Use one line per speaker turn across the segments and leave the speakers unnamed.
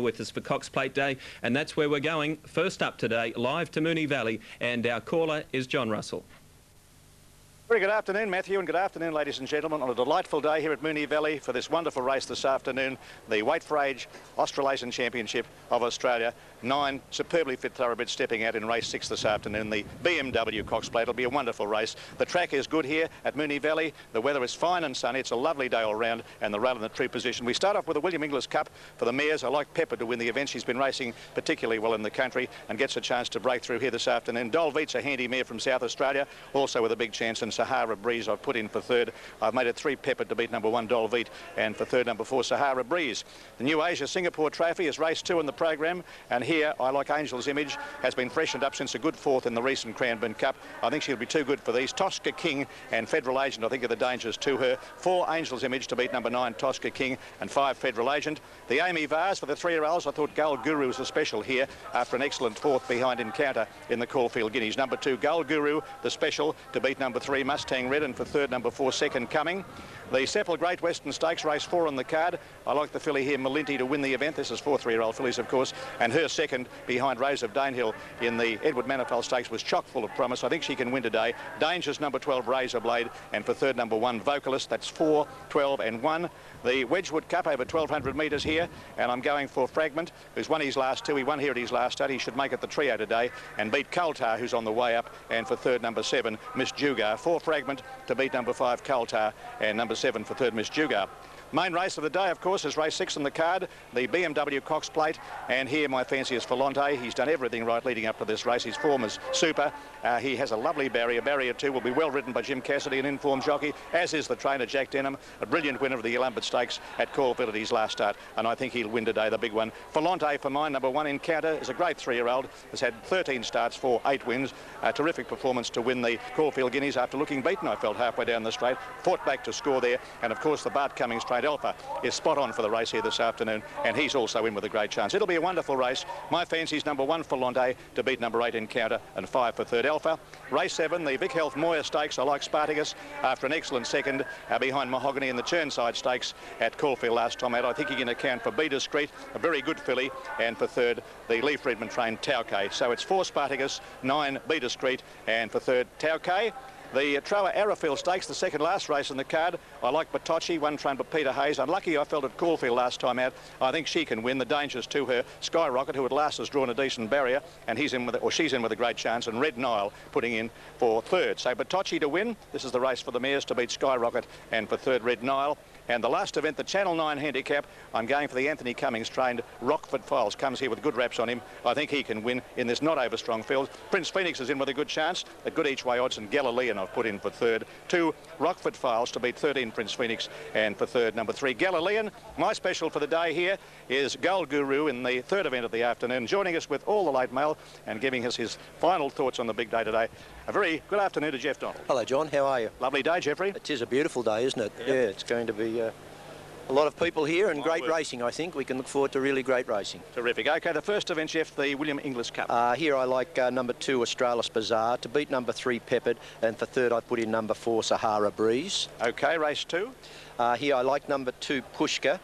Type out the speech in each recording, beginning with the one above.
with us for Cox Plate Day, and that's where we're going. First up today, live to Moonee Valley, and our caller is John Russell.
Very good afternoon, Matthew, and good afternoon, ladies and gentlemen, on a delightful day here at Moonee Valley for this wonderful race this afternoon, the Weight for Age Australasian Championship of Australia. 9 superbly fit thoroughbreds stepping out in race 6 this afternoon, the BMW Cox Plate. It'll be a wonderful race. The track is good here at Moonee Valley. The weather is fine and sunny. It's a lovely day all round, and the rail in the true position. We start off with the William Inglis Cup for the mares. I like Pepper to win the event. She's been racing particularly well in the country and gets a chance to break through here this afternoon. Dolveet's a handy mare from South Australia, also with a big chance, and Sahara Breeze I've put in for third. I've made it 3 Pepper to beat number 1 Dolveet, and for third number 4 Sahara Breeze. The new Asia Singapore Trophy is race 2 in the program, and here I like Angel's Image, has been freshened up since a good 4th in the recent Cranbourne Cup. I think she'll be too good for these. Tosca King and Federal Agent I think are the dangers to her. 4 Angel's Image to beat number 9 Tosca King, and 5 Federal Agent. The AAMI Vase for the 3-year-olds. I thought Gold Guru was a special here after an excellent 4th behind Encounter in the Caulfield Guineas. Number 2 Gold Guru, the special, to beat number 3 Mustang Red, and for third number 4 Second Coming. The Seppel Great Western Stakes, race 4 on the card. I like the filly here, Melinti, to win the event. This is 4 3-year-old fillies, of course, and her second behind Rose of Danehill in the Edward Manifold Stakes was chock full of promise. I think she can win today. Dangers number 12 Razor Blade, and for third number 1 Vocalist. That's 4, 12 and 1. The Wedgwood Cup over 1,200 metres here, and I'm going for Fragment, who's won his last 2. He won here at his last start. He should make it the trio today and beat Coulter, who's on the way up, and for third number 7 Miss Jugar. 4 Fragment to beat number 5 Coulter, and number 7 for third Miss Jugar. Main race of the day, of course, is race 6 on the card, the BMW Cox Plate, and here my fancy is Volante. He's done everything right leading up to this race. His form is super. He has a lovely barrier. Barrier 2 will be well ridden by Jim Cassidy, an informed jockey, as is the trainer Jack Denham, a brilliant winner of the Yolumbert Stakes at Caulfield at his last start, and I think he'll win today, the big one. Volante for mine, number 1 Encounter, is a great 3-year-old, has had 13 starts for 8 wins, a terrific performance to win the Caulfield Guineas after looking beaten, I felt, halfway down the straight, fought back to score there, and of course the Bart Cummings trained Alpha is spot on for the race here this afternoon, and he's also in with a great chance. It'll be a wonderful race. My fancy's number 1 Volante to beat number 8 Encounter, and 5 for third Alpha. Race 7, the Vic Health Moir Stakes. I like Spartacus after an excellent second behind Mahogany in the Churnside Stakes at Caulfield last time out. I think he can account for Be Discreet, a very good filly, and for third the Lee Friedman trained Tauke. So it's 4 Spartacus, 9 Be Discreet, and for third Tauke. The Trower Arrowfield Stakes, the second last race in the card. I like Batocci, one trained by Peter Hayes. Unlucky I felt at Caulfield last time out. I think she can win. The dangers to her. Skyrocket, who at last has drawn a decent barrier, and he's in with, or she's in with a great chance, and Red Nile putting in for third. So Batocci to win. This is the race for the mares to beat Skyrocket, and for third Red Nile. And the last event, the Channel 9 handicap, I'm going for the Anthony Cummings trained Rockford Files. Comes here with good reps on him. I think he can win in this not over strong field. Prince Phoenix is in with a good chance at good each way odds, and Galilean I've put in for third. 2 Rockford Files to beat 13 Prince Phoenix, and for third number 3 Galilean. My special for the day here is Gold Guru in the third event of the afternoon, joining us with all the late mail and giving us his final thoughts on the big day today. A very good afternoon to Jeff Donald.
Hello, John. How are you?
Lovely day, Jeffrey.
It is a beautiful day, isn't it?
Yep.
Yeah, it's going to be a lot of people here and great racing, I think. We can look forward to really great racing.
Terrific. OK, the first event, Jeff, the William Inglis Cup.
Here I like number 2 Australis Bazaar to beat number 3 Peppered, and for third I put in number 4 Sahara Breeze.
OK, race 2.
Here I like number 2 Pushka,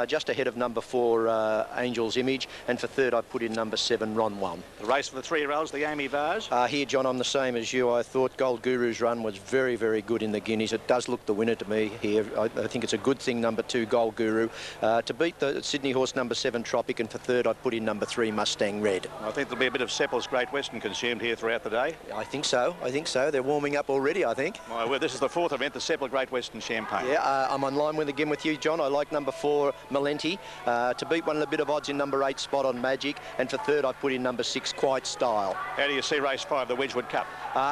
just ahead of number 4 Angel's Image, and for third I put in number 7 Ron 1.
The race for the 3-year-olds, the AAMI Vase.
Here, John, I'm the same as you. I thought Gold Guru's run was very, very good in the Guineas. It does look the winner to me here. I think it's a good thing, number 2 Gold Guru. To beat the Sydney horse number 7 Tropic, and for third I put in number 3 Mustang Red.
I think there'll be a bit of Seppel's Great Western consumed here throughout the day.
I think so. I think so. They're warming up already, I think.
My word, this is the 4th event, the Seppel Great Western Champagne.
Yeah, I'm on line again with you, John. I like number 4 Melinti to beat one of the bit of odds in number 8 Spot on Magic, and for third I put in number 6 Quiet Style.
How do you see race 5, the Wedgwood Cup?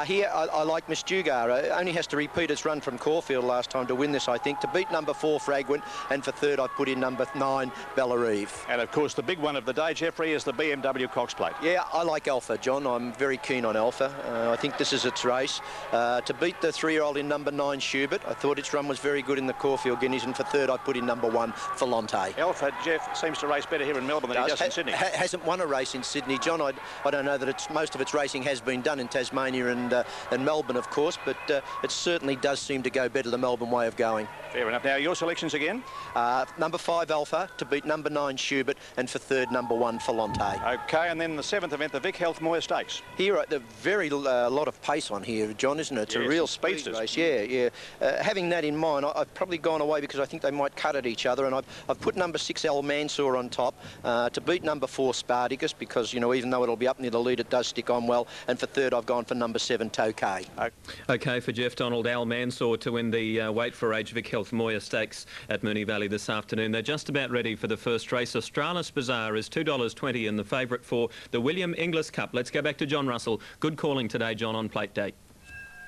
Here I like Miss Jugar. It only has to repeat its run from Caulfield last time to win this, I think. To beat number 4 Fragment, and for third I put in number 9 Bellarive.
And of course the big one of the day, Jeffrey, is the BMW Cox Plate.
Yeah, I like Alpha, John. I'm very keen on Alpha. I think this is its race. To beat the 3-year-old in number 9 Schubert, I thought its run was very good in the Caulfield Caulfield Guineas, and for third I put in number 1, Volante.
Alpha Jeff seems to race better here in Melbourne than he does in Sydney.
Hasn't won a race in Sydney, John. I don't know that most of its racing has been done in Tasmania and Melbourne, of course, but it certainly does seem to go better the Melbourne way of going.
Fair enough. Now, your selections again?
Number 5, Alpha, to beat number 9, Schubert, and for third, number 1, Volante.
OK, and then the 7th event, the Vic Health Moir Stakes.
Here, the very lot of pace on here, John, isn't it? It's a real speed race. Yeah. Having that in mind, I've probably gone away because I think they might cut at each other, and I've put number 6, Al Mansour, on top to beat number 4, Spartacus, because, you know, even though it'll be up near the lead, it does stick on well. And for third, I've gone for number 7, Tokay.
OK, for Jeff Donald, Al Mansour to win the Weight for Age Vic Health Moir Stakes at Moonee Valley this afternoon. They're just about ready for the first race. Australis Bazaar is $2.20 and the favourite for the William Inglis Cup. Let's go back to John Russell. Good calling today, John, on plate day.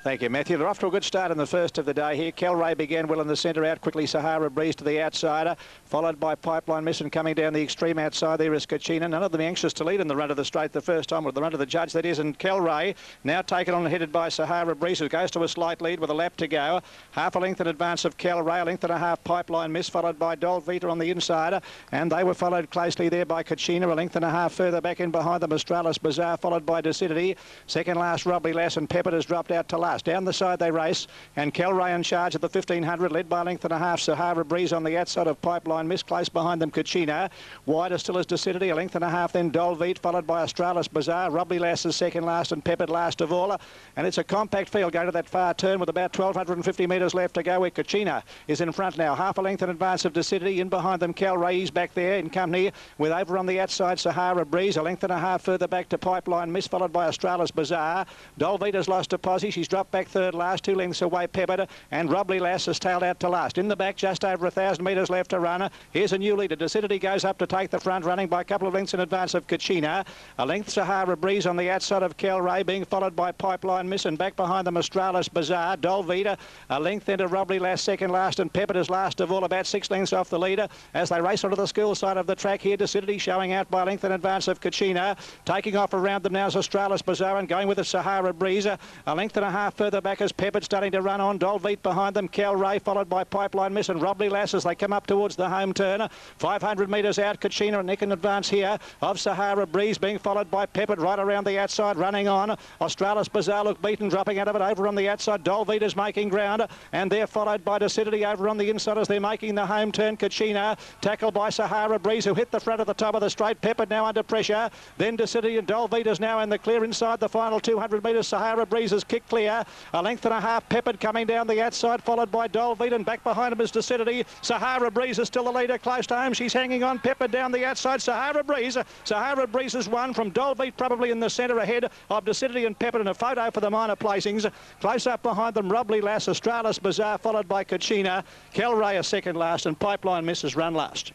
Thank you, Matthew. They're off to a good start in the first of the day here. Kelray began well in the centre, out quickly Sahara Breeze to the outsider, followed by Pipeline Miss, and coming down the extreme outside there is Kachina. None of them anxious to lead in the run of the straight the first time, with the run of the judge, that is, and Kelray now taken on and headed by Sahara Breeze, who goes to a slight lead with a lap to go. Half a length in advance of Kelray, a length and a half Pipeline Miss, followed by Dolvita on the insider, and they were followed closely there by Kachina, a length and a half further back in behind them, Australis Bazaar, followed by Decidity. Second last, Robbly Lass, and Pepper has dropped out to last. Down the side they race, and Kelray in charge at the 1500, led by a length and a half. Sahara Breeze on the outside of Pipeline Miss, close behind them Kachina. Wider still is Decidity, a length and a half, then Dolvita, followed by Australis Bazaar. Robbly Lass is second last, and Peppered last of all. And it's a compact field going to that far turn with about 1,250 metres left to go, where Kachina is in front now. Half a length in advance of Decidity. In behind them Kelray, he's back there in company with over on the outside Sahara Breeze, a length and a half further back to Pipeline Miss, followed by Australis Bazaar. Dolvita's lost to Posse, she's dropped back third last, 2 lengths away Peppered, and Robbly Lass has tailed out to last. In the back, just over 1,000 metres left to run. Here's a new leader. Decidity goes up to take the front, running by a couple of lengths in advance of Kachina. A length Sahara Breeze on the outside of Kelray, being followed by Pipeline Miss, and back behind them Australis Bazaar. Dolvita, a length into Robbly Lass second last, and Peppered is last of all, about 6 lengths off the leader as they race onto the school side of the track here. Decidity showing out by a length in advance of Kachina. Taking off around them now is Australis Bazaar, and going with the Sahara Breeze. A length and a half further back as Peppered starting to run on. Dolvita behind them, Kelray, followed by Pipeline Miss and Robbly Lass as they come up towards the home turn. 500 metres out, Kachina and Nick in advance here of Sahara Breeze, being followed by Peppered right around the outside, running on. Australis Bazaar look beaten, dropping out of it over on the outside. Dolvita's making ground, and they're followed by Decidity over on the inside as they're making the home turn. Kachina tackled by Sahara Breeze, who hit the front of the top of the straight. Peppered now under pressure. Then Decidity and Dolvita's now in the clear inside the final 200 metres. Sahara Breeze has kicked clear. A length and a half Peppered coming down the outside, followed by Dolvita, and back behind him is Decidity. Sahara Breeze is still the leader, close to home. She's hanging on. Peppered down the outside. Sahara Breeze has won from Dolvita, probably in the centre ahead of Decidity and Peppered, in a photo for the minor placings. Close up behind them, Robbly Lass, Australis Bazaar, followed by Kachina. Kelray a second last, and Pipeline Misses run last.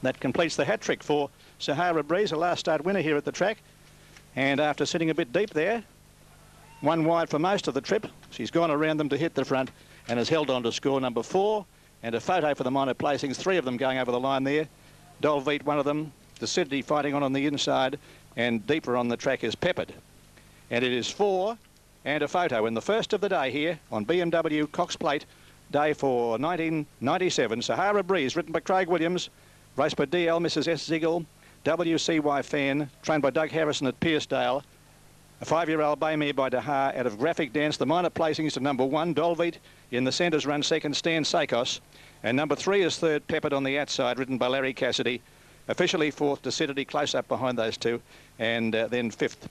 That completes the hat trick for Sahara Breeze, a last start winner here at the track. And after sitting a bit deep there, one wide for most of the trip, she's gone around them to hit the front and has held on to score number 4. And a photo for the minor placings, 3 of them going over the line there. Dolvita, one of them. Decidity fighting on the inside, and deeper on the track is Peppered. And it is 4 and a photo in the first of the day here on BMW Cox Plate Day for 1997. Sahara Breeze, written by Craig Williams, raced by DL Mrs. S. Ziegel, WCY Fan, trained by Doug Harrison at Piercedale. A 5-year-old bay mare by Dahar out of Graphic Dance. The minor placings to number 1, Dolvita. In the centres run second, Stks. And number 3 is third, Peppered on the outside, ridden by Larry Cassidy. Officially 4th, Decidity, close up behind those 2. And then 5th,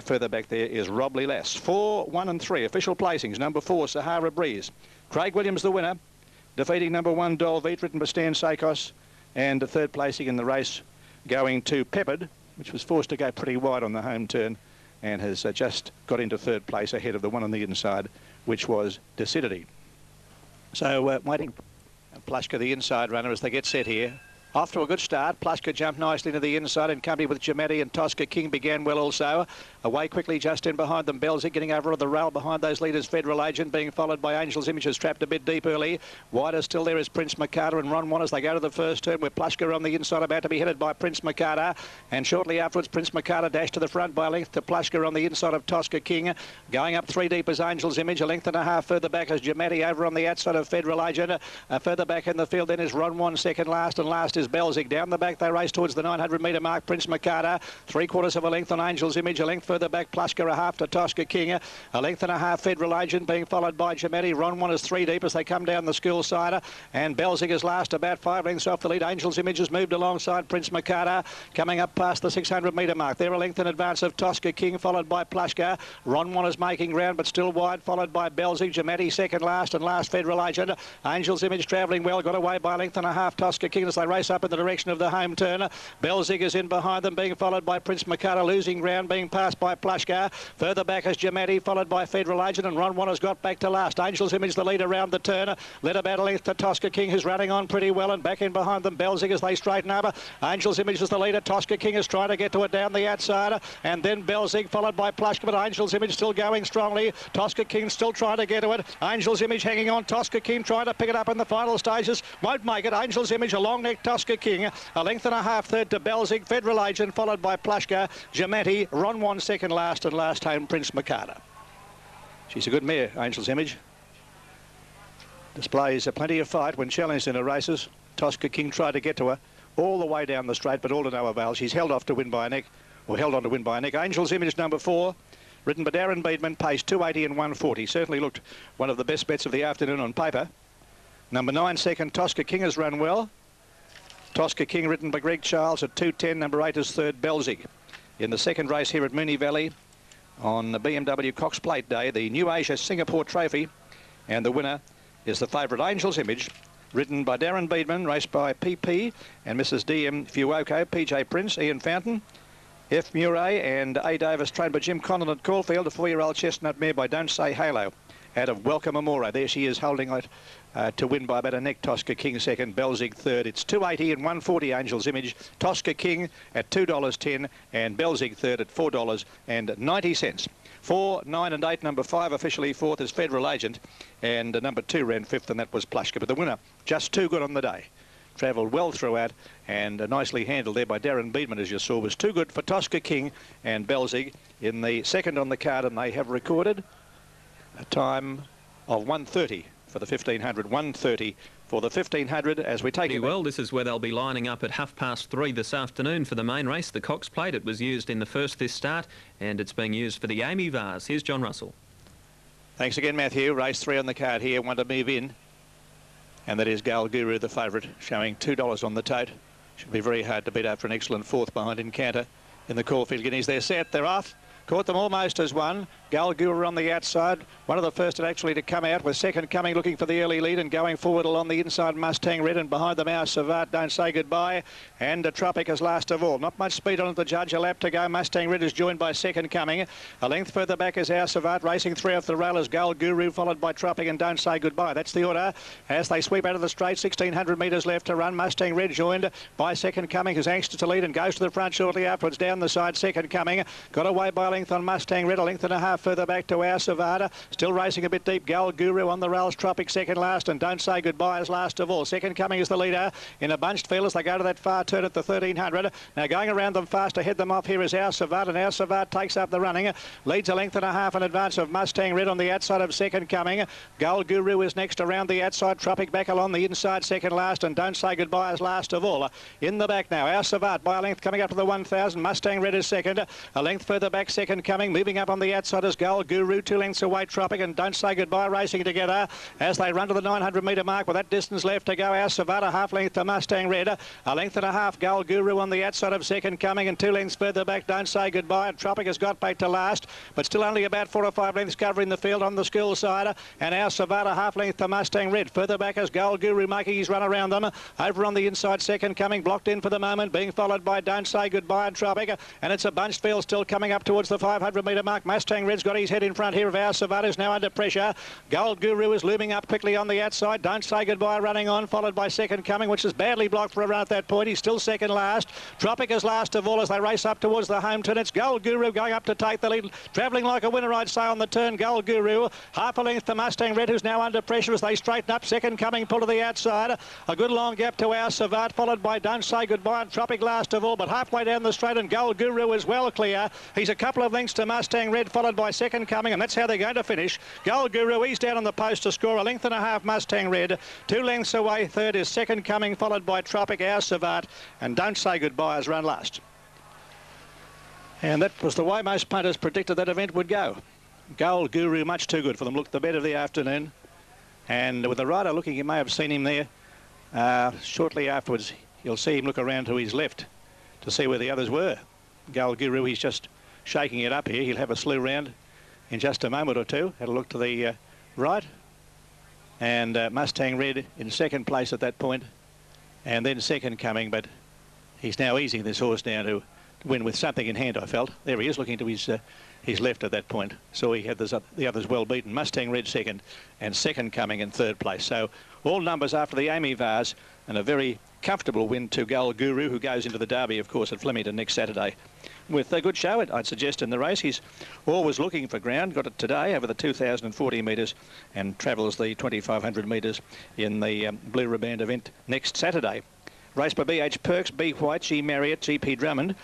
further back there, is Robbly Lass. 4, 1 and 3 official placings. Number 4, Sahara Breeze. Craig Williams the winner, defeating number 1, Dolvita, ridden by Stks. And the third placing in the race going to Peppered, which was forced to go pretty wide on the home turn, and has just got into third place ahead of the one on the inside, which was Decidity. So waiting Plushka, the inside runner, as they get set here. Off to a good start. Plushka jumped nicely to the inside in company with Jameti, and Tosca King began well also. Away quickly just in behind them, Belzik getting over on the rail behind those leaders. Federal Agent being followed by Angel's Images, trapped a bit deep early. Wider still there is Prince Makata and Ron Wan as they go to the first turn, where Plushka on the inside about to be headed by Prince Makata. And shortly afterwards, Prince Makata dashed to the front by a length to Plushka on the inside of Tosca King. Going up 3 deep as Angel's Image, a length and a half further back as Jameti over on the outside of Federal Agent. Further back in the field then is Ron Wan second last, and last is Belzik. Down the back they race towards the 900-metre mark. Prince Makata, 3/4 of a length on Angel's Image, a length further back Plushka, a half to Tosca King, a length and a half Federal Agent being followed by Jameti. Ron Wan is 3 deep as they come down the school side, and Belzik is last, about 5 lengths off the lead. Angel's Image has moved alongside Prince Makata, coming up past the 600-metre mark. They're a length in advance of Tosca King, followed by Plushka. Ron Wan is making ground but still wide, followed by Belzik. Jameti second last, and last Federal Agent. Angel's Image travelling well, got away by a length and a half Tosca King as they race up in the direction of the home turn. Belzik is in behind them, being followed by Prince Makata, losing ground, being passed by Plushka. Further back is Jameti, followed by Federal Agent, and Ron Wan has got back to last. Angel's Image the lead around the turn, led about a length to Tosca King, who's running on pretty well, and back in behind them Belzik as they straighten up. Angel's Image is the leader. Tosca King is trying to get to it down the outside, and then Belzik followed by Plushka, but Angel's Image still going strongly. Tosca King still trying to get to it. Angel's Image hanging on. Tosca King trying to pick it up in the final stages, won't make it. Angel's Image, a long neck Tosca King, a length and a half third to Belzik. Federal Agent followed by Plushka, Jameti, Ron Wan second last, and last home Prince Makata. She's a good mare, Angel's Image. Displays plenty of fight when challenged in her races. Tosca King tried to get to her all the way down the straight, but all to no avail. She's held off to win by a neck, or held on to win by a neck. Angel's Image number 4, ridden by Darren Beedman, paced 280 and 140. Certainly looked one of the best bets of the afternoon on paper. Number 9 second, Tosca King has run well. Tosca King ridden by Greg Charles at 210. Number 8 is third, Belzik. In the second race here at Moonee Valley on the BMW Cox Plate Day, the New Asia Singapore Trophy, and the winner is the favourite Angel's Image, ridden by Darren Beedman, raced by PP and Mrs. D.M. Fuoco, PJ Prince, Ian Fountain, F. Murray and A. Davis, trained by Jim Condon at Caulfield, a 4-year-old chestnut mare by Don't Say Halo out of Welcome Amore. There she is holding it to win by about a neck. Tosca King second, Belzik third. It's 280 and 140 Angel's Image. Tosca King at $2.10 and Belzik third at $4.90. 4, 9 and 8. Number 5 officially fourth is Federal Agent, and number 2 ran fifth, and that was Plushka. But the winner just too good on the day. Travelled well throughout and nicely handled there by Darren Beedman, as you saw, was too good for Tosca King and Belzik in the second on the card, and they have recorded a time of 1:30 for the 1500, 1:30 for the 1500 as we take it.
Well, this is where they'll be lining up at 3:30 this afternoon for the main race, the Cox Plate. It was used in the first this start, and it's being used for the AAMI Vase. Here's John Russell.
Thanks again, Matthew. Race 3 on the card here, one to move in, and that is Gal Guru, the favourite, showing $2 on the tote. Should be very hard to beat after an excellent fourth behind Encounter in the Caulfield Guineas. They're set, they're off. Caught them almost as one. Gal Guru on the outside, one of the first actually to come out, with second coming looking for the early lead, and going forward along the inside Mustang Red, and behind them our Savat, Don't Say Goodbye, and Tropic is last of all. Not much speed on it, the judge, a lap to go. Mustang Red is joined by second coming. A length further back is our Savat, racing 3 off the rail is Gal Guru, followed by Tropic and Don't Say Goodbye. That's the order as they sweep out of the straight. 1,600 metres left to run. Mustang Red joined by second coming, who's anxious to lead and goes to the front shortly afterwards. Down the side, second coming, got away by a length on Mustang Red, a length and a half further back to our Savada, still racing a bit deep. Gal Guru on the rails, Tropic second last, and Don't Say Goodbye is last of all. Second coming is the leader in a bunched field as they go to that far turn at the 1300. Now going around them fast to head them off here is our Savada, and our Savada takes up the running, leads a length and a half in advance of Mustang Red on the outside of second coming. Gal Guru is next around the outside. Tropic back along the inside, second last, and Don't Say Goodbye is last of all. In the back now, our Savada by a length coming up to the 1000. Mustang Red is second, a length further back, second coming. Moving up on the outside is Gal Guru, 2 lengths away Tropic and Don't Say Goodbye racing together as they run to the 900 metre mark with that distance left to go. Our Savada half length to Mustang Red, a length and a half Gal Guru on the outside of second coming, and 2 lengths further back Don't Say Goodbye, and Tropic has got back to last, but still only about 4 or 5 lengths covering the field on the school side, and our Savada half length to Mustang Red. Further back is Gal Guru making his run around them. Over on the inside, second coming, blocked in for the moment, being followed by Don't Say Goodbye and Tropic, and it's a bunched field still coming up towards the 500 metre mark. Mustang Red Who's got his head in front here of our Savannah's now under pressure. Gold Guru is looming up quickly on the outside. Don't Say Goodbye running on, followed by Second Coming, which is badly blocked for a run at that point. He's still second last. Tropic is last of all as they race up towards the home turn. It's Gold Guru going up to take the lead. Travelling like a winner, I'd say, on the turn. Gold Guru. Half a length to Mustang Red, who's now under pressure as they straighten up. Second Coming pull to the outside. A good long gap to our Savant, followed by Don't Say Goodbye and Tropic last of all, but halfway down the straight, and Gold Guru is well clear. He's a couple of lengths to Mustang Red, followed by Second Coming, and that's how they're going to finish. Gold Guru, he's down on the post to score a length and a half. Mustang Red 2 lengths away. Third is Second Coming, followed by Tropic, our Savant, and Don't Say Goodbye has run last. And that was the way most punters predicted that event would go. Gold Guru, much too good for them. Looked the bet of the afternoon. And with the rider looking, you may have seen him there. Shortly afterwards, you'll see him look around to his left to see where the others were. Gold Guru, he's just shaking it up here. He'll have a slew round in just a moment or two. Had a look to the right. And Mustang Red in second place at that point. And then Second Coming, but he's now easing this horse down to win with something in hand, I felt. There he is, looking to his left at that point. So he had the others well beaten. Mustang Red second and Second Coming in third place. So all numbers after the AAMI Vase, and a very comfortable win to Gold Guru, who goes into the Derby, of course, at Flemington next Saturday. With a good show, I'd suggest, in the race. He's always looking for ground. Got it today over the 2,040 metres and travels the 2,500 metres in the Blue Riband event next Saturday. Race by B.H. Perks, B. White, G. Marriott, G.P. Drummond.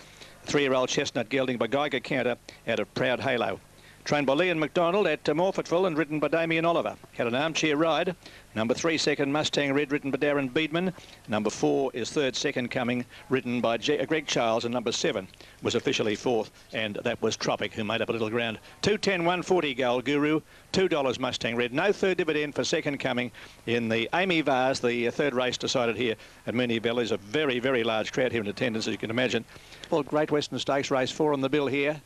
3-year-old Chestnut gelding by Geiger Counter out of Proud Halo. Trained by Leon McDonald at Morfettville and ridden by Damien Oliver. Had an armchair ride. Number 3, Second Mustang Red, ridden by Darren Beedman. Number 4 is third, Second Coming, ridden by Greg Charles. And number 7 was officially fourth, and that was Tropic, who made up a little ground. 210, 140 Gold Guru, $2 Mustang Red. No third dividend for Second Coming in the AAMI Vase. The third race decided here at Moonee Valley. There's a very, very large crowd here in attendance, as you can imagine. Well, Great Western Stakes race 4 on the bill here.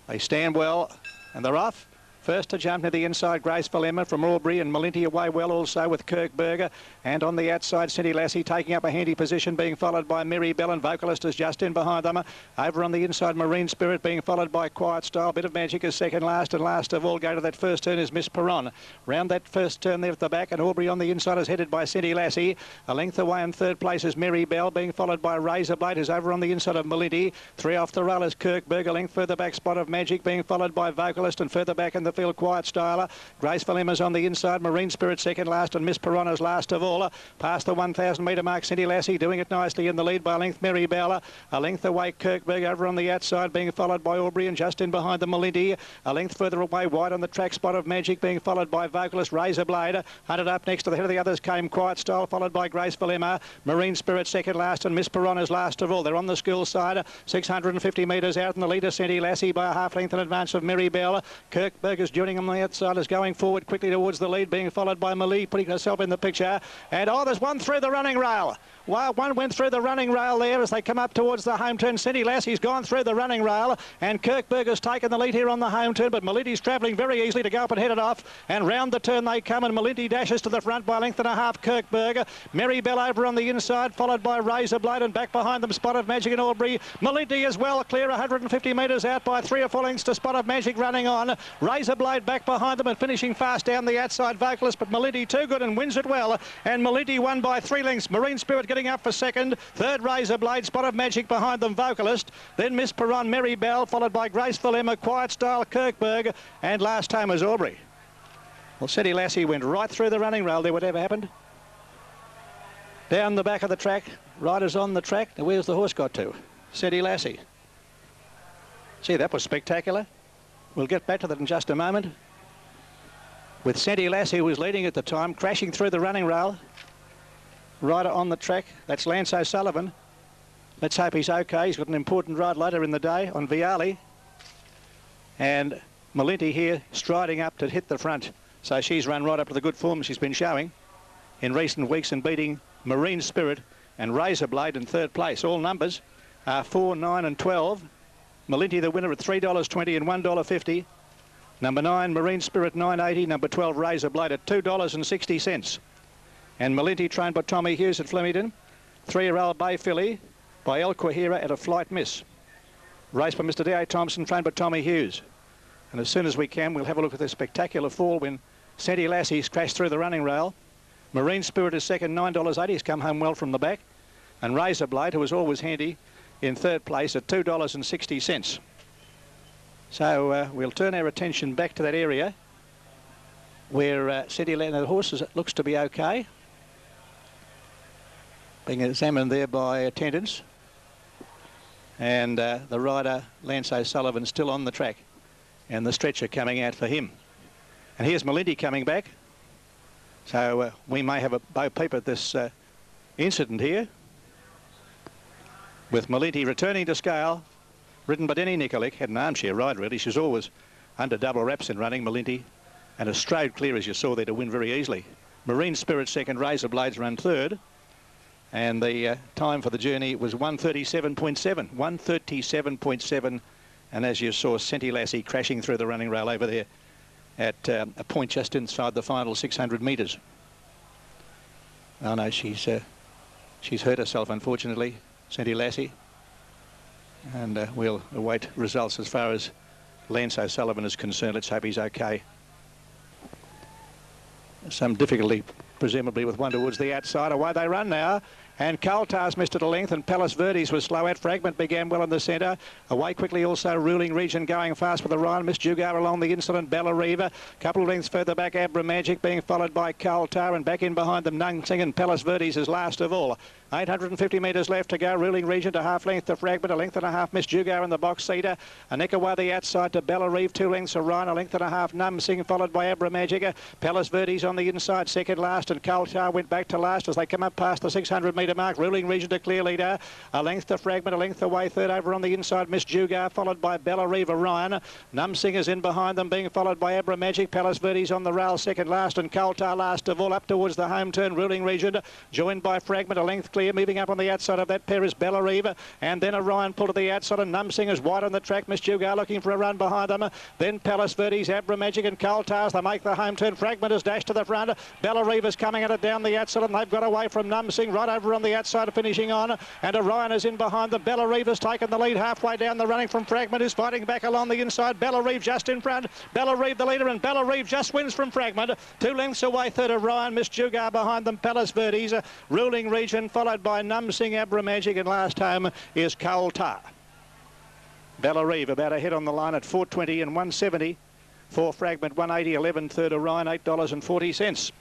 They stand well, and they're off. First to jump to the inside, Graceful Emma from Aubrey, and Malinti away well also with Kirkberger. And on the outside, Cindy Lassie taking up a handy position, being followed by Mary Bell, and Vocalist is just in behind them. Over on the inside, Marine Spirit being followed by Quiet Style. Bit of Magic is second last, and last of all, go to that first turn is Miss Perron. Round that first turn there at the back, and Aubrey on the inside is headed by Cindy Lassie. A length away in third place is Mary Bell, being followed by Razorblade, who's over on the inside of Malinti. 3 off the rail is Kirkberger. Length further back, Spot of Magic being followed by Vocalist, and further back in the field, Quiet Style. Graceful Emma's on the inside, Marine Spirit second last, and Miss Piranha's last of all. Past the 1,000 metre mark, Cindy Lassie doing it nicely in the lead by a length, Mary Bella. A length away, Kirkberg over on the outside, being followed by Aubrey, and just in behind the Malinti. A length further away, wide on the track, Spot of Magic being followed by Vocalist, Razorblade. Hunted up next to the head of the others came Quiet Style, followed by Graceful Emma. Marine Spirit second last, and Miss Piranha's last of all. They're on the school side, 650 metres out in the leader, Cindy Lassie by a half length in advance of Mary Bell. Kirkberg is joining on the outside, is going forward quickly towards the lead, being followed by Malie, putting herself in the picture. And there's one through the running rail. Well, one went through the running rail there as they come up towards the home turn. Cindy Lassie's gone through the running rail, and Kirkberger's taken the lead here on the home turn, but Malinti's travelling very easily to go up and head it off. And round the turn they come, and Malinti dashes to the front by a length and a half, Kirkberger. Mary Bell over on the inside, followed by Razorblade, and back behind them, Spot of Magic and Aubrey. Malinti is well clear, 150 metres out by 3 or 4 lengths to Spot of Magic running on. Razorblade back behind them and finishing fast down the outside, Vocalist, but Malinti too good and wins it well. And Malinti won by 3 lengths. Marine Spirit getting up for second. Third, Razorblade, Spot of Magic behind them, Vocalist. Then Miss Perron, Mary Bell, followed by Graceful Emma, Quiet Style, Kirkberg, and last home was Aubrey. Well, Cindy Lassie went right through the running rail there, whatever happened. Down the back of the track, riders on the track. Now, where's the horse got to? Cindy Lassie. See, that was spectacular. We'll get back to that in just a moment. With Cindy Lassie, who was leading at the time, crashing through the running rail. Rider on the track, that's Lance O'Sullivan. Let's hope he's okay. He's got an important ride later in the day on Viali. And Malinti here striding up to hit the front. So she's run right up to the good form she's been showing in recent weeks and beating Marine Spirit and Razorblade in third place. All numbers are 4, 9 and 12. Malinti the winner at $3.20 and $1.50. Number 9, Marine Spirit, $9.80. Number 12, Razorblade at $2.60. And Malinti trained by Tommy Hughes at Flemington. 3-year-old Bay Filly by El Quahira at a flight miss. Race by Mr. D.A. Thompson, trained by Tommy Hughes. And as soon as we can, we'll have a look at this spectacular fall when Sandy Lassie's crashed through the running rail. Marine Spirit is second, $9.80. He's come home well from the back. And Razor Blade, who was always handy, in third place at $2.60. So we'll turn our attention back to that area where Sandy Lassie, the horse looks to be okay, being examined there by attendants. And the rider, Lance O'Sullivan, still on the track, and the stretcher coming out for him. And here's Melindy coming back. So we may have a bo peep at this incident here, with Melindy returning to scale, ridden by Denny Nikolic. Had an armchair ride, really. She's always under double wraps in running, Melindy, and a strode clear, as you saw there, to win very easily. Marine Spirit second, Razor Blades run third. And the time for the journey was 1:37.7. 1:37.7. And as you saw, Sandy Lassie crashing through the running rail over there at a point just inside the final 600 metres. Oh no, she's hurt herself, unfortunately, Sandy Lassie. And we'll await results as far as Lance O'Sullivan is concerned. Let's hope he's okay. Some difficulty, presumably, with one towards the outside. Away they run now. And Coultar's missed it a length, and Palace Verdes was slow out. Fragment began well in the centre. Away quickly also Ruling Region going fast with the Ryan. Miss Jugar along the inside, and Bellariva. Couple of lengths further back, Abra Magic being followed by Coultar, and back in behind them Nung Sing, and Palace Verdes is last of all. 850 metres left to go. Ruling Region to half length to Fragment, a length and a half Miss Jugar in the box seater. A neck away the outside to Bellariva, 2 lengths to Ryan, a length and a half Nung Sing followed by Abra Magic. Palace Verdes on the inside, second last, and Coultar went back to last as they come up past the 600 metre mark. Ruling Region to clear leader, a length to Fragment, a length away third over on the inside Miss Jugar, followed by Bellariva Ryan. Numsing is in behind them, being followed by Abra Magic. Palace Verdes on the rail second last, and Coultar last of all up towards the home turn. Ruling Region joined by Fragment, a length clear. Moving up on the outside of that pair is Bellariva, and then a Ryan pull to the outside, and Numsing is wide on the track. Miss Jugar looking for a run behind them. Then Palace Verdes, Abra Magic and Coultar's. They make the home turn. Fragment is dashed to the front. Bellariva's coming at it down the outside, and they've got away from Numsing right over on the outside, finishing on, and Orion is in behind them. Bellariva's taken the lead halfway down the running from Fragment, who's fighting back along the inside. Bellariva just in front. Bellariva the leader, and Bellariva just wins from Fragment. 2 lengths away third Orion. Miss Jugar behind them. Palace Verdes, Ruling Region followed by Numsing, Abra Magic, and last home is Coultar. Bellariva about ahead on the line at 4:20 and 1:70 for Fragment, 1:80, 11 third Orion, $8.40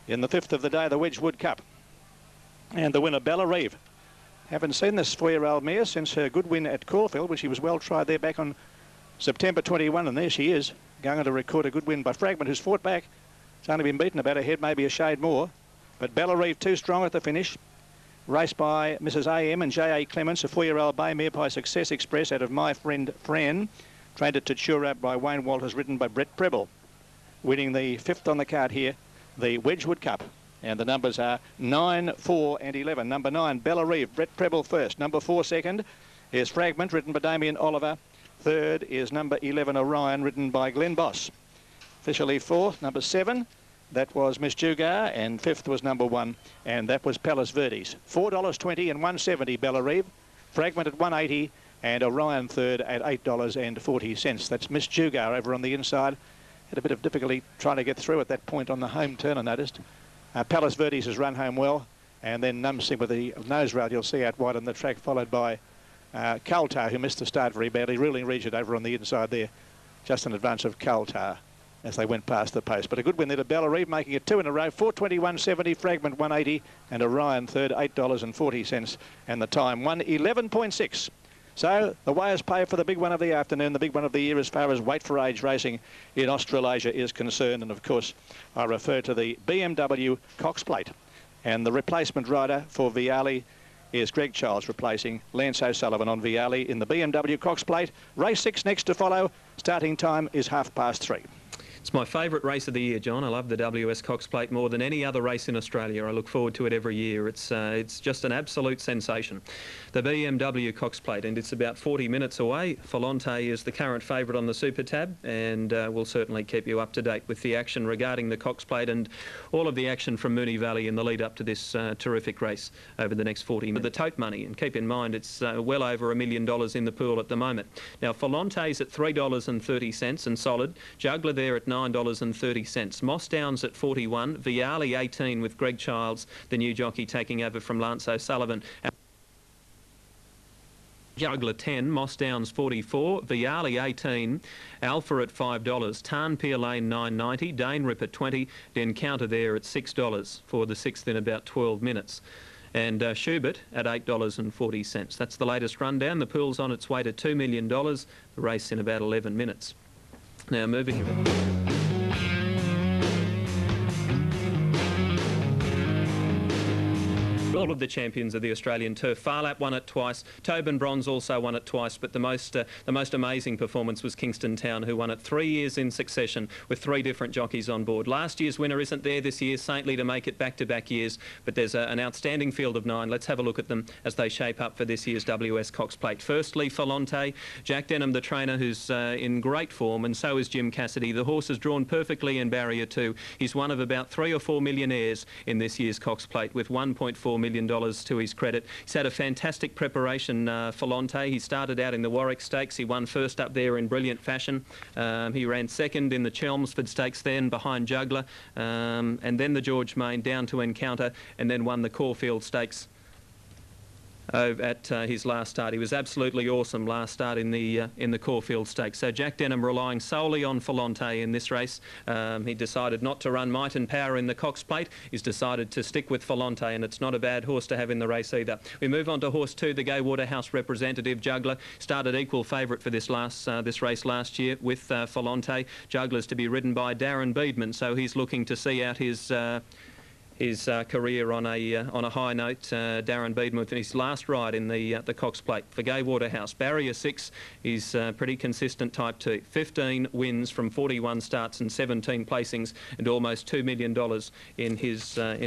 in the 5th of the day, the Wedgwood Cup. And the winner, Bellariva. Haven't seen this 4-year-old mare since her good win at Caulfield, which she was well tried there back on September 21, and there she is, going to record a good win by Fragment, who's fought back. It's only been beaten about a head, maybe a shade more. But Bellariva too strong at the finish. Raced by Mrs. A.M. and J.A. Clements, a 4-year-old bay mare by Success Express out of My Friend Fran. Trained at Tatura by Wayne Walters, ridden by Brett Preble. Winning the 5th on the card here, the Wedgwood Cup. And the numbers are 9, 4 and 11. Number 9, Bellariva, Brett Preble first. Number 4 second is Fragment, ridden by Damien Oliver. Third is number 11, Orion, ridden by Glenn Boss. Officially 4th, number 7. That was Miss Jugar, and 5th was number 1, and that was Palace Verdes. $4.20 and 170 Bellariva, Fragment at 180, and Orion third at $8.40. That's Miss Jugar over on the inside. Had a bit of difficulty trying to get through at that point on the home turn, I noticed. Palace Verdes has run home well, and then Numsing with the nose rail you'll see out wide on the track, followed by Coultar, who missed the start very badly. Ruling Region over on the inside there, just in advance of Coultar as they went past the post. But a good win there to Bellariva, making it 2 in a row. 4:20, 170, Fragment 180, and Orion third, $8.40, and the time 1:11.6. So the weighers pay for the big one of the afternoon, the big one of the year as far as weight for age racing in Australasia is concerned. And of course, I refer to the BMW Cox Plate. And the replacement rider for Viale is Greg Childs, replacing Lance O'Sullivan on Viale in the BMW Cox Plate. Race 6 next to follow. Starting time is 3:30.
It's my favourite race of the year, John. I love the WS Cox Plate more than any other race in Australia. I look forward to it every year. It's just an absolute sensation. The BMW Cox Plate, and it's about 40 minutes away. Volante is the current favourite on the Super Tab, and we'll certainly keep you up to date with the action regarding the Cox Plate and all of the action from Moonee Valley in the lead up to this terrific race over the next 40 minutes. The tote money, and keep in mind it's well over $1 million in the pool at the moment. Now, Volante's at $3.30 and solid. Juggler there at $9.30. Moss Downs at 41. Viali 18 with Greg Childs, the new jockey, taking over from Lance O'Sullivan. Juggler 10, Moss Downs 44, Viali 18, Alpha at $5, Tarn Pier Lane $9.90, Dane Rip at 20, the Encounter there at $6 for the 6th in about 12 minutes. And Schubert at $8.40. That's the latest rundown. The pool's on its way to $2 million. The race in about 11 minutes. Now moving. All of the champions of the Australian turf. Farlap won it twice. Tobin Bronze also won it twice. But the most amazing performance was Kingston Town, who won it 3 years in succession with 3 different jockeys on board. Last year's winner isn't there this year. Saintly to make it back-to-back years. But there's an outstanding field of 9. Let's have a look at them as they shape up for this year's WS Cox Plate. Firstly, Volante. Jack Denham, the trainer, who's in great form, and so is Jim Cassidy. The horse is drawn perfectly in barrier 2. He's one of about 3 or 4 millionaires in this year's Cox Plate with $1.4 million to his credit. He's had a fantastic preparation, Volante. He started out in the Warwick Stakes. He won first up there in brilliant fashion. He ran second in the Chelmsford Stakes then behind Juggler, and then the George Main down to Encounter, and then won the Caulfield Stakes at his last start. He was absolutely awesome last start in the Caulfield Stakes. So Jack Denham relying solely on Volante in this race. He decided not to run Might and Power in the Cox Plate. He's decided to stick with Volante, and it's not a bad horse to have in the race either. We move on to horse 2, the Gay Waterhouse representative, Juggler. Started equal favourite for this race last year with Volante. Juggler's to be ridden by Darren Beedman, so he's looking to see out his career on a high note. Darren Beedman with his last ride in the Cox Plate for Gay Waterhouse. Barrier 6, he's pretty consistent type 2. 15 wins from 41 starts and 17 placings, and almost $2 million in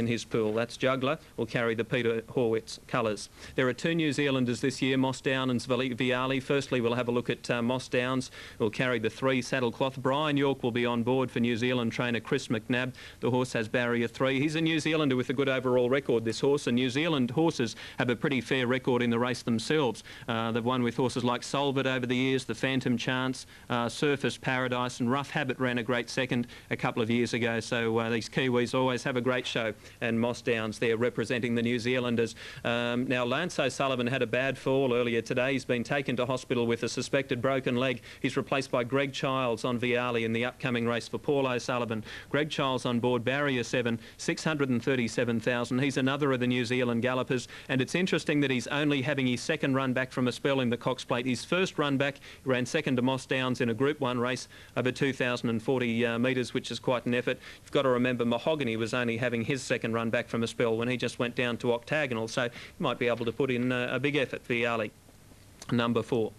his pool. That's Juggler. Will carry the Peter Horwitz colours. There are 2 New Zealanders this year, Moss Downs and Viali. Firstly, we'll have a look at Moss Downs. Will carry the 3 saddlecloth. Brian York will be on board for New Zealand trainer Chris McNabb. The horse has barrier 3. He's a New Zealander with a good overall record, this horse, and New Zealand horses have a pretty fair record in the race themselves. They've won with horses like Solvit over the years, the Phantom Chance, Surface Paradise, and Rough Habit ran a great second a couple of years ago. So these Kiwis always have a great show, and Moss Downs there representing the New Zealanders. Now, Lance O'Sullivan had a bad fall earlier today. He's been taken to hospital with a suspected broken leg. He's replaced by Greg Childs on Viali in the upcoming race for Paul O'Sullivan. Greg Childs on board, barrier 7, 637,000. He's another of the New Zealand gallopers, and it's interesting that he's only having his second run back from a spell in the Cox Plate. His first run back, he ran second to Moss Downs in a Group 1 race over 2,040 metres, which is quite an effort. You've got to remember Mahogany was only having his second run back from a spell when he just went down to octagonal, so he might be able to put in a big effort for Viali. Number 4.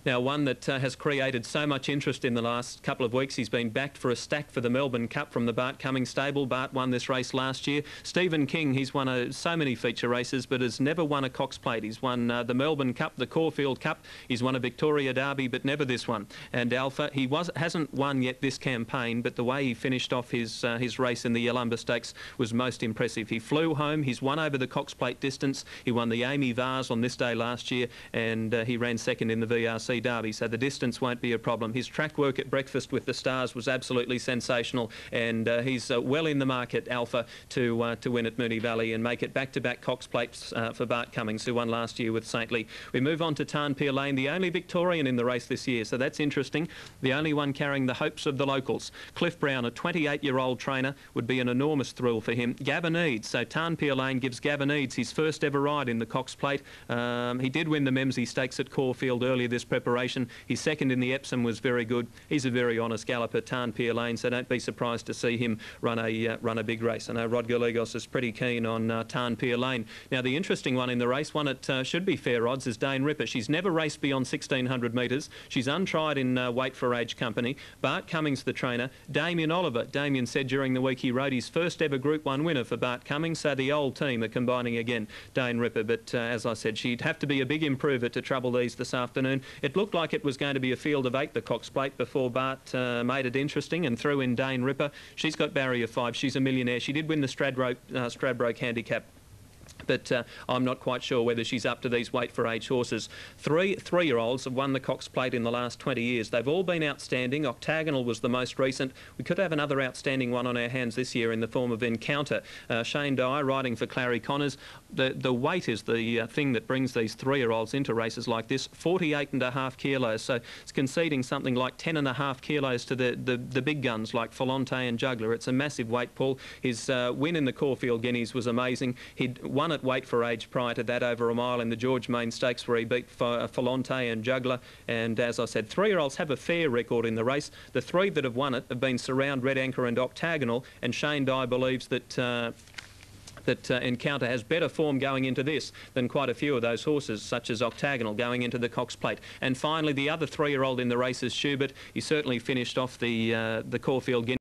Now, one that has created so much interest in the last couple of weeks. He's been backed for a stack for the Melbourne Cup from the Bart Cummings stable. Bart won this race last year. Stephen King, he's won so many feature races, but has never won a Cox Plate. He's won the Melbourne Cup, the Caulfield Cup. He's won a Victoria Derby, but never this one. And Alpha, he hasn't won yet this campaign, but the way he finished off his race in the Yalumba Stakes was most impressive. He flew home. He's won over the Cox Plate distance. He won the AAMI Vase on this day last year, and he ran second in the VRC Derby, so the distance won't be a problem. His track work at Breakfast with the Stars was absolutely sensational, and he's well in the market, Alpha, to win at Moonee Valley and make it back-to-back Cox Plates for Bart Cummings, who won last year with Saintly. We move on to Tarn Pier Lane, the only Victorian in the race this year, so that's interesting. The only one carrying the hopes of the locals. Cliff Brown, a 28-year-old trainer, would be an enormous thrill for him. Gavin Eads, so Tarn Pier Lane gives Gavin Eads his first ever ride in the Cox Plate. He did win the Memsey Stakes at Caulfield earlier this preparation preparation. His second in the Epsom was very good. He's a very honest galloper, Tarn Pier Lane, so don't be surprised to see him run a big race. I know Rod Gallegos is pretty keen on Tarn Pier Lane. Now, the interesting one in the race, one at should be fair odds, is Dane Ripper. She's never raced beyond 1,600 metres. She's untried in weight for age company. Bart Cummings, the trainer. Damien Oliver. Damien said during the week he rode his first ever Group 1 winner for Bart Cummings, so the old team are combining again, Dane Ripper. But as I said, she'd have to be a big improver to trouble these this afternoon. It looked like it was going to be a field of 8, the Cox Plate, before Bart made it interesting and threw in Dane Ripper. She's got barrier 5. She's a millionaire. She did win the Stradbroke handicap, but I'm not quite sure whether she's up to these weight for age horses. Three-year-olds have won the Cox Plate in the last 20 years. They've all been outstanding. Octagonal was the most recent. We could have another outstanding one on our hands this year in the form of Encounter. Shane Dyer riding for Clary Connors. The weight is the thing that brings these 3-year-olds into races like this. 48.5 kilos, so it's conceding something like 10.5 kilos to the big guns like Falonte and Juggler. It's a massive weight pull. His win in the Caulfield Guineas was amazing. He'd won at weight for age prior to that over a mile in the George Main Stakes, where he beat Falonte and Juggler. And as I said, 3-year-olds have a fair record in the race. The 3 that have won it have been Surround, Red Anchor and Octagonal, and Shane Dye believes that Encounter has better form going into this than quite a few of those horses, such as Octagonal, going into the Cox Plate. And finally, the other 3-year-old in the race is Schubert. He certainly finished off the Caulfield Guineas